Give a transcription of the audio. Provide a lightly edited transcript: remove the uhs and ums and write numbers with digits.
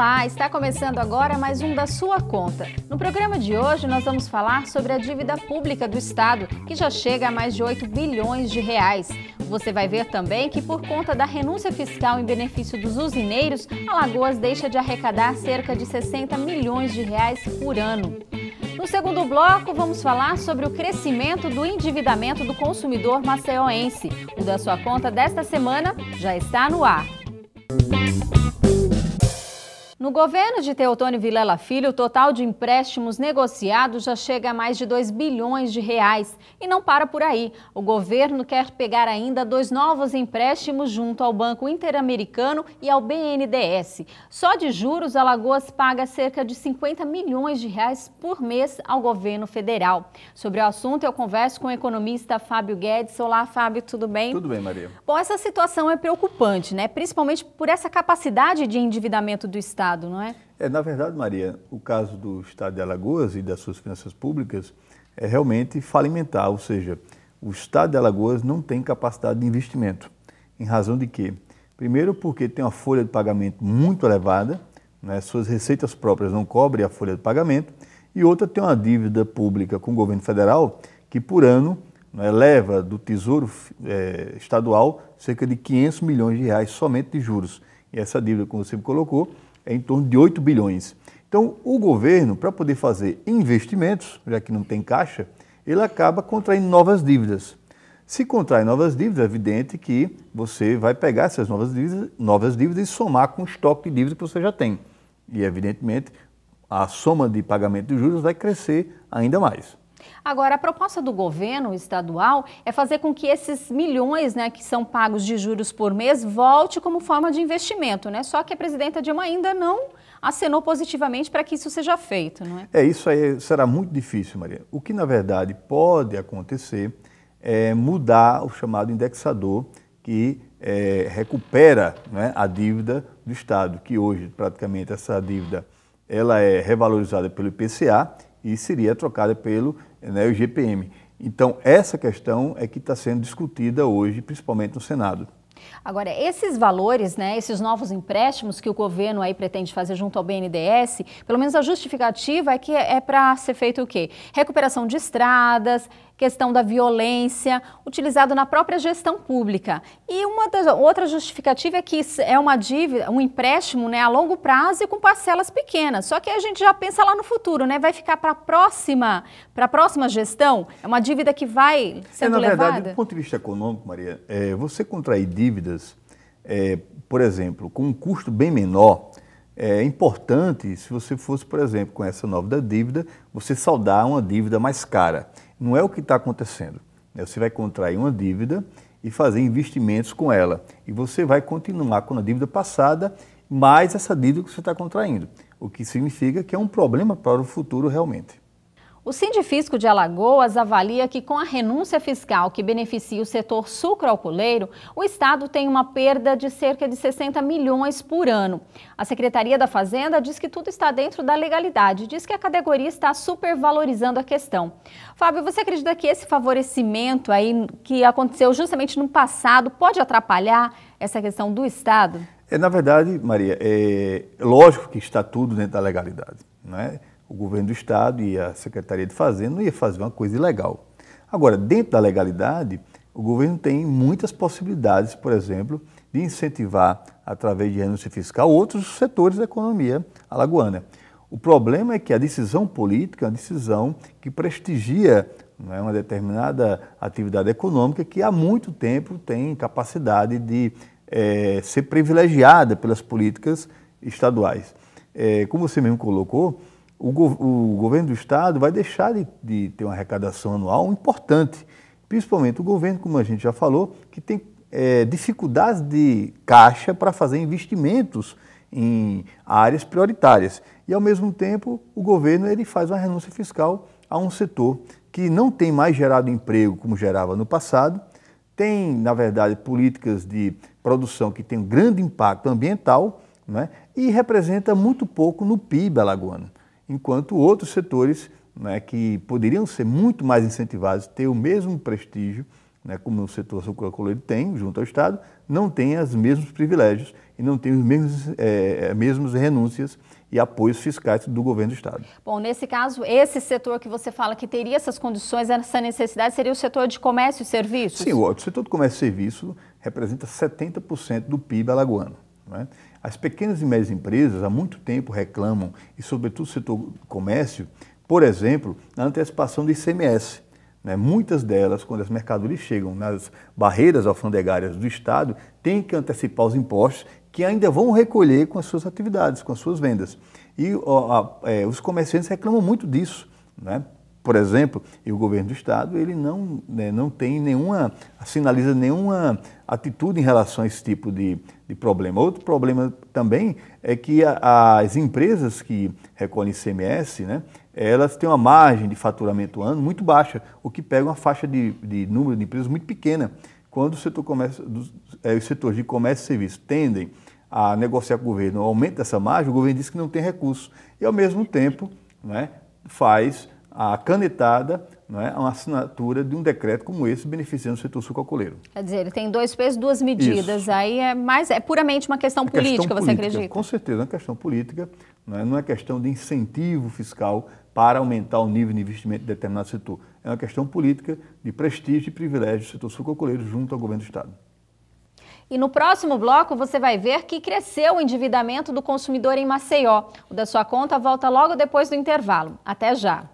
Olá, está começando agora mais um Da Sua Conta. No programa de hoje nós vamos falar sobre a dívida pública do Estado, que já chega a mais de 8 bilhões de reais. Você vai ver também que por conta da renúncia fiscal em benefício dos usineiros, Alagoas deixa de arrecadar cerca de 60 milhões de reais por ano. No segundo bloco, vamos falar sobre o crescimento do endividamento do consumidor maceoense. O Da Sua Conta desta semana já está no ar. No governo de Teotônio Vilela Filho, o total de empréstimos negociados já chega a mais de 2 bilhões de reais. E não para por aí. O governo quer pegar ainda 2 novos empréstimos junto ao Banco Interamericano e ao BNDES. Só de juros, Alagoas paga cerca de 50 milhões de reais por mês ao governo federal. Sobre o assunto, eu converso com o economista Fábio Guedes. Olá, Fábio, tudo bem? Tudo bem, Maria. Bom, essa situação é preocupante, né? Principalmente por essa capacidade de endividamento do Estado. Não é? Na verdade, Maria, o caso do Estado de Alagoas e das suas finanças públicas é realmente falimentar, ou seja, o Estado de Alagoas não tem capacidade de investimento. Em razão de quê? Primeiro, porque tem uma folha de pagamento muito elevada, né? Suas receitas próprias não cobrem a folha de pagamento, e outra, tem uma dívida pública com o governo federal que, por ano, né, leva do Tesouro Estadual cerca de 500 milhões de reais somente de juros. E essa dívida, como você me colocou, é em torno de 8 bilhões. Então, o governo, para poder fazer investimentos, já que não tem caixa, ele acaba contraindo novas dívidas. Se contrai novas dívidas, é evidente que você vai pegar essas novas dívidas e somar com o estoque de dívidas que você já tem. E, evidentemente, a soma de pagamento de juros vai crescer ainda mais. Agora, a proposta do governo estadual é fazer com que esses milhões, né, que são pagos de juros por mês, volte como forma de investimento, né? Só que a presidenta Dilma ainda não acenou positivamente para que isso seja feito, não é? Isso aí será muito difícil, Maria. O que, na verdade, pode acontecer é mudar o chamado indexador que recupera, né, a dívida do Estado, que hoje, praticamente, essa dívida ela é revalorizada pelo IPCA e seria trocada pelo o IGPM. Então, essa questão é que está sendo discutida hoje, principalmente no Senado. Agora, esses valores, né, esses novos empréstimos que o governo aí pretende fazer junto ao BNDES, pelo menos a justificativa é que é para ser feito o quê? Recuperação de estradas, questão da violência, utilizado na própria gestão pública. E outra justificativa é que é uma dívida, um empréstimo, né, a longo prazo e com parcelas pequenas. Só que a gente já pensa lá no futuro, né? Vai ficar para a próxima gestão? É uma dívida que vai sendo levada? Na verdade, do ponto de vista econômico, Maria, você contrair dívidas, por exemplo, com um custo bem menor, é importante, se você fosse, por exemplo, com essa nova dívida, você saldar uma dívida mais cara. Não é o que está acontecendo. Você vai contrair uma dívida e fazer investimentos com ela. E você vai continuar com a dívida passada, mais essa dívida que você está contraindo. O que significa que é um problema para o futuro realmente. O Sindifisco de Alagoas avalia que com a renúncia fiscal que beneficia o setor sucroalcooleiro, o Estado tem uma perda de cerca de 60 milhões por ano. A Secretaria da Fazenda diz que tudo está dentro da legalidade, diz que a categoria está supervalorizando a questão. Fábio, você acredita que esse favorecimento aí que aconteceu justamente no passado pode atrapalhar essa questão do Estado? Na verdade, Maria, é lógico que está tudo dentro da legalidade, não é? O governo do Estado e a Secretaria de Fazenda não ia fazer uma coisa ilegal. Agora, dentro da legalidade, o governo tem muitas possibilidades, por exemplo, de incentivar, através de renúncia fiscal, outros setores da economia alagoana. O problema é que a decisão política é uma decisão que prestigia, não é, uma determinada atividade econômica que há muito tempo tem capacidade de ser privilegiada pelas políticas estaduais. Como você mesmo colocou, o governo do Estado vai deixar de ter uma arrecadação anual importante, principalmente o governo, como a gente já falou, que tem dificuldades de caixa para fazer investimentos em áreas prioritárias. E, ao mesmo tempo, o governo ele faz uma renúncia fiscal a um setor que não tem mais gerado emprego como gerava no passado, tem, na verdade, políticas de produção que têm um grande impacto ambiental, né, e representa muito pouco no PIB alagoano. Enquanto outros setores, né, que poderiam ser muito mais incentivados, ter o mesmo prestígio, né, como o setor sucroalcooleiro tem, junto ao Estado, não tem os mesmos privilégios e não tem as mesmas renúncias e apoios fiscais do governo do Estado. Bom, nesse caso, esse setor que você fala que teria essas condições, essa necessidade, seria o setor de comércio e serviços? Sim, o setor de comércio e serviço representa 70% do PIB alagoano. Né? As pequenas e médias empresas há muito tempo reclamam, e sobretudo o setor do comércio, por exemplo, na antecipação do ICMS. Né? Muitas delas, quando as mercadorias chegam nas barreiras alfandegárias do Estado, têm que antecipar os impostos que ainda vão recolher com as suas atividades, com as suas vendas. E os comerciantes reclamam muito disso. Né? Por exemplo, e o governo do Estado ele não tem sinaliza nenhuma atitude em relação a esse tipo de problema. Outro problema também é que as empresas que recolhem ICMS, né, elas têm uma margem de faturamento ano muito baixa, o que pega uma faixa de número de empresas muito pequena. Quando os setores de comércio e serviços tendem a negociar com o governo o aumento dessa margem, o governo diz que não tem recurso. E, ao mesmo tempo, né, faz a canetada, né, uma assinatura de um decreto como esse, beneficiando o setor sucroalcooleiro. Quer dizer, ele tem dois pesos, duas medidas. Isso. Aí é puramente uma questão política, você acredita? Com certeza, é uma questão política, não é questão de incentivo fiscal para aumentar o nível de investimento de determinado setor. É uma questão política de prestígio e privilégio do setor sucroalcooleiro junto ao governo do Estado. E no próximo bloco você vai ver que cresceu o endividamento do consumidor em Maceió. O da sua conta volta logo depois do intervalo. Até já!